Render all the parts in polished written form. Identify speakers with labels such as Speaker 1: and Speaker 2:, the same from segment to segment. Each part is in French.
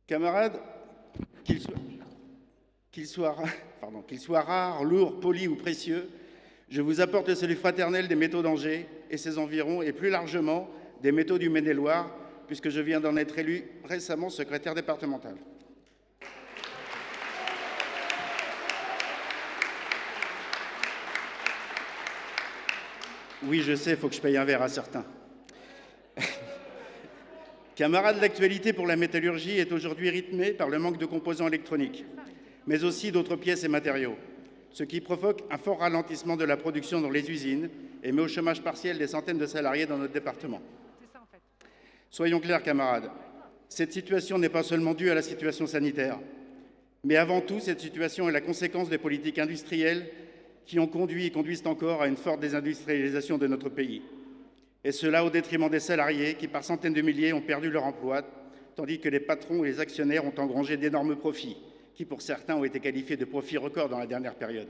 Speaker 1: Camarades, qu'il soit rare, lourd, poli ou précieux, je vous apporte le salut fraternel des métaux d'Angers et ses environs, et plus largement des métaux du Maine-et-Loire, puisque je viens d'en être élu récemment secrétaire départemental. Oui, je sais, il faut que je paye un verre à certains. Camarades, l'actualité pour la métallurgie est aujourd'hui rythmée par le manque de composants électroniques, mais aussi d'autres pièces et matériaux, ce qui provoque un fort ralentissement de la production dans les usines et met au chômage partiel des centaines de salariés dans notre département. Soyons clairs, camarades, cette situation n'est pas seulement due à la situation sanitaire, mais avant tout, cette situation est la conséquence des politiques industrielles qui ont conduit et conduisent encore à une forte désindustrialisation de notre pays. Et cela au détriment des salariés qui, par centaines de milliers, ont perdu leur emploi, tandis que les patrons et les actionnaires ont engrangé d'énormes profits, qui pour certains ont été qualifiés de profits records dans la dernière période.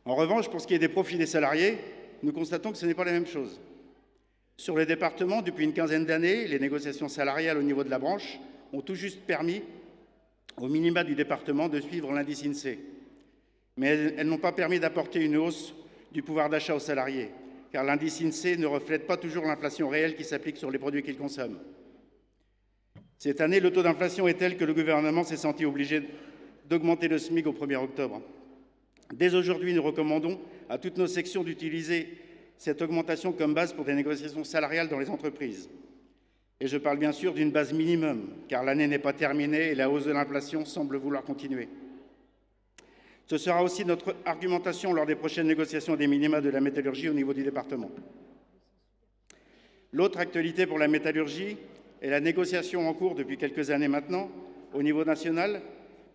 Speaker 1: En revanche, pour ce qui est des profits des salariés, nous constatons que ce n'est pas la même chose. Sur les départements, depuis une quinzaine d'années, les négociations salariales au niveau de la branche ont tout juste permis au minima du département de suivre l'indice INSEE. Mais elles n'ont pas permis d'apporter une hausse du pouvoir d'achat aux salariés, car l'indice INSEE ne reflète pas toujours l'inflation réelle qui s'applique sur les produits qu'ils consomment. Cette année, le taux d'inflation est tel que le gouvernement s'est senti obligé d'augmenter le SMIC au 1er octobre. Dès aujourd'hui, nous recommandons à toutes nos sections d'utiliser cette augmentation comme base pour des négociations salariales dans les entreprises. Et je parle bien sûr d'une base minimum, car l'année n'est pas terminée et la hausse de l'inflation semble vouloir continuer. Ce sera aussi notre argumentation lors des prochaines négociations des minima de la métallurgie au niveau du département. L'autre actualité pour la métallurgie est la négociation en cours depuis quelques années maintenant, au niveau national,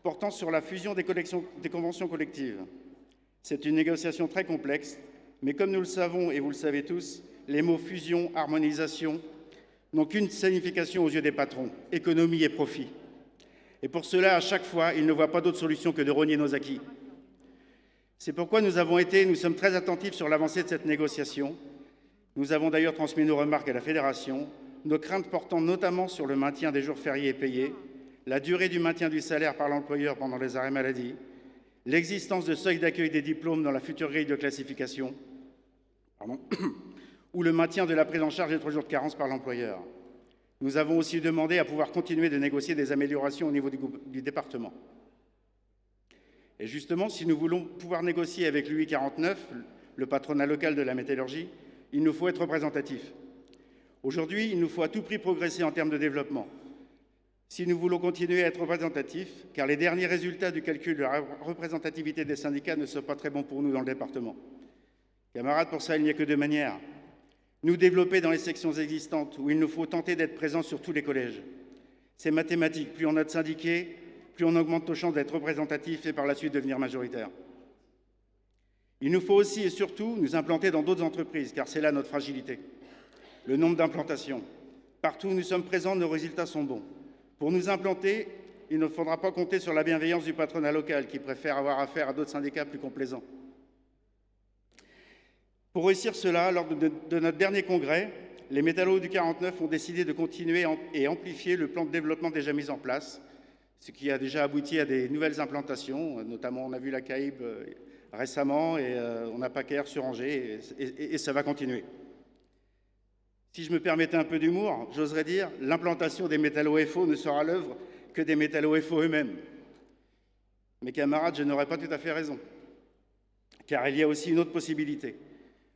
Speaker 1: portant sur la fusion des conventions collectives. C'est une négociation très complexe, mais comme nous le savons et vous le savez tous, les mots fusion, harmonisation n'ont qu'une signification aux yeux des patrons, économie et profit. Et pour cela, à chaque fois, ils ne voient pas d'autre solution que de rogner nos acquis. C'est pourquoi nous sommes très attentifs sur l'avancée de cette négociation. Nous avons d'ailleurs transmis nos remarques à la Fédération, nos craintes portant notamment sur le maintien des jours fériés payés, la durée du maintien du salaire par l'employeur pendant les arrêts maladie, l'existence de seuils d'accueil des diplômes dans la future grille de classification, ou le maintien de la prise en charge des 3 jours de carence par l'employeur. Nous avons aussi demandé à pouvoir continuer de négocier des améliorations au niveau du département. Et justement, si nous voulons pouvoir négocier avec l'UI 49, le patronat local de la métallurgie, il nous faut être représentatif. Aujourd'hui, il nous faut à tout prix progresser en termes de développement. Si nous voulons continuer à être représentatifs, car les derniers résultats du calcul de la représentativité des syndicats ne sont pas très bons pour nous dans le département. Camarades, pour ça, il n'y a que deux manières. Nous développer dans les sections existantes, où il nous faut tenter d'être présents sur tous les collèges. C'est mathématique, plus on a de syndiqués, plus on augmente nos chances d'être représentatifs et par la suite devenir majoritaires. Il nous faut aussi et surtout nous implanter dans d'autres entreprises, car c'est là notre fragilité. Le nombre d'implantations. Partout où nous sommes présents, nos résultats sont bons. Pour nous implanter, il ne faudra pas compter sur la bienveillance du patronat local, qui préfère avoir affaire à d'autres syndicats plus complaisants. Pour réussir cela, lors de notre dernier congrès, les métallos du 49 ont décidé de continuer et amplifier le plan de développement déjà mis en place, ce qui a déjà abouti à des nouvelles implantations, notamment on a vu la CAIB récemment et on a PACAR sur Angers et ça va continuer. Si je me permettais un peu d'humour, j'oserais dire l'implantation des métallos FO ne sera l'œuvre que des métallos FO eux-mêmes. Mes camarades, je n'aurais pas tout à fait raison, car il y a aussi une autre possibilité.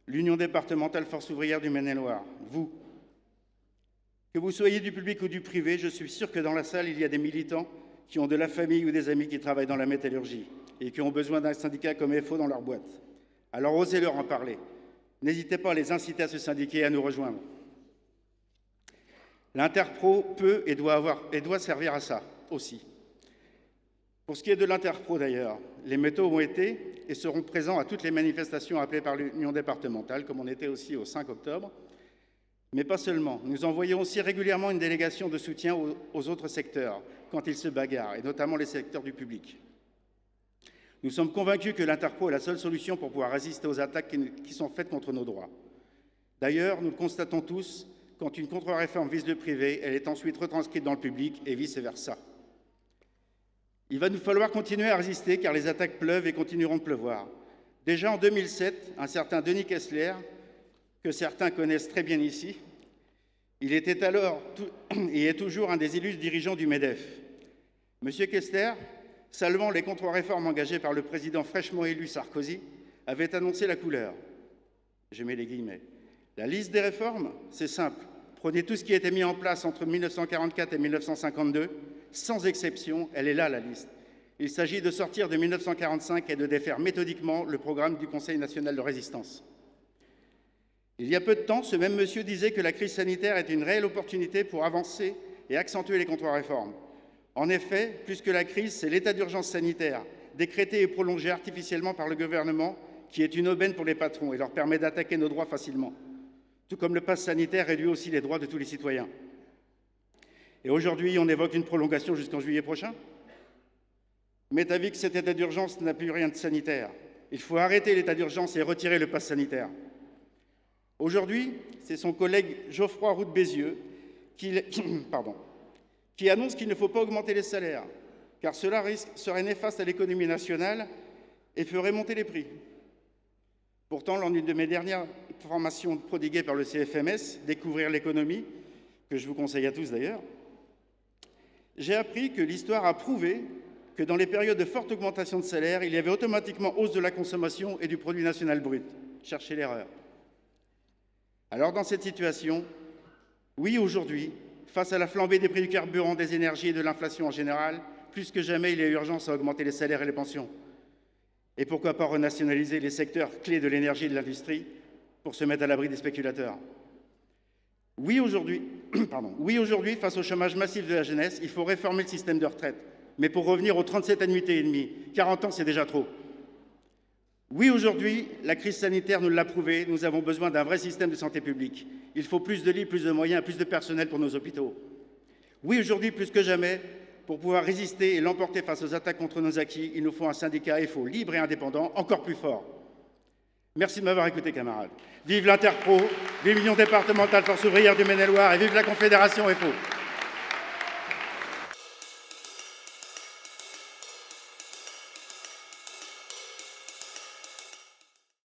Speaker 1: L'Union départementale Force ouvrière du Maine-et-Loire, vous. Que vous soyez du public ou du privé, je suis sûr que dans la salle, il y a des militants qui ont de la famille ou des amis qui travaillent dans la métallurgie et qui ont besoin d'un syndicat comme FO dans leur boîte. Alors osez leur en parler. N'hésitez pas à les inciter à se syndiquer et à nous rejoindre. L'Interpro peut et doit servir à ça aussi. Pour ce qui est de l'Interpro d'ailleurs, les métaux ont été et seront présents à toutes les manifestations appelées par l'Union départementale, comme on était aussi au 5 octobre. Mais pas seulement. Nous envoyons aussi régulièrement une délégation de soutien aux autres secteurs quand ils se bagarrent, et notamment les secteurs du public. Nous sommes convaincus que l'Interpro est la seule solution pour pouvoir résister aux attaques qui sont faites contre nos droits. D'ailleurs, nous le constatons tous, quand une contre-réforme vise le privé, elle est ensuite retranscrite dans le public et vice-versa. Il va nous falloir continuer à résister car les attaques pleuvent et continueront de pleuvoir. Déjà en 2007, un certain Denis Kessler, que certains connaissent très bien ici, il était alors et est toujours un des illustres dirigeants du MEDEF. Monsieur Kessler, saluant les contre-réformes engagées par le président fraîchement élu Sarkozy, avait annoncé la couleur. Je mets les guillemets. La liste des réformes, c'est simple. Prenez tout ce qui a été mis en place entre 1944 et 1952, sans exception, elle est là la liste. Il s'agit de sortir de 1945 et de défaire méthodiquement le programme du Conseil national de résistance. Il y a peu de temps, ce même monsieur disait que la crise sanitaire était une réelle opportunité pour avancer et accentuer les contre-réformes. En effet, plus que la crise, c'est l'état d'urgence sanitaire, décrété et prolongé artificiellement par le gouvernement, qui est une aubaine pour les patrons et leur permet d'attaquer nos droits facilement. Tout comme le pass sanitaire réduit aussi les droits de tous les citoyens. Et aujourd'hui, on évoque une prolongation jusqu'en juillet prochain. M'est avis que cet état d'urgence n'a plus rien de sanitaire. Il faut arrêter l'état d'urgence et retirer le pass sanitaire. Aujourd'hui, c'est son collègue Geoffroy Roux de Bézieux qui annonce qu'il ne faut pas augmenter les salaires, car cela serait néfaste à l'économie nationale et ferait monter les prix. Pourtant, lors d'une de mes dernières formations prodiguées par le CFMS, Découvrir l'économie, que je vous conseille à tous d'ailleurs, j'ai appris que l'histoire a prouvé que dans les périodes de forte augmentation de salaire, il y avait automatiquement hausse de la consommation et du produit national brut. Cherchez l'erreur. Alors, dans cette situation, oui, aujourd'hui, face à la flambée des prix du carburant, des énergies et de l'inflation en général, plus que jamais, il y a urgence à augmenter les salaires et les pensions. Et pourquoi pas renationaliser les secteurs clés de l'énergie et de l'industrie pour se mettre à l'abri des spéculateurs. Oui, aujourd'hui, face au chômage massif de la jeunesse, il faut réformer le système de retraite, mais pour revenir aux 37 annuités et demie. 40 ans, c'est déjà trop. Oui, aujourd'hui, la crise sanitaire nous l'a prouvé, nous avons besoin d'un vrai système de santé publique. Il faut plus de lits, plus de moyens, plus de personnel pour nos hôpitaux. Oui, aujourd'hui, plus que jamais, pour pouvoir résister et l'emporter face aux attaques contre nos acquis, il nous faut un syndicat FO libre et indépendant, encore plus fort. Merci de m'avoir écouté, camarades. Vive l'Interpro, vive l'Union départementale Force ouvrière du Maine-et-Loire et vive la Confédération FO.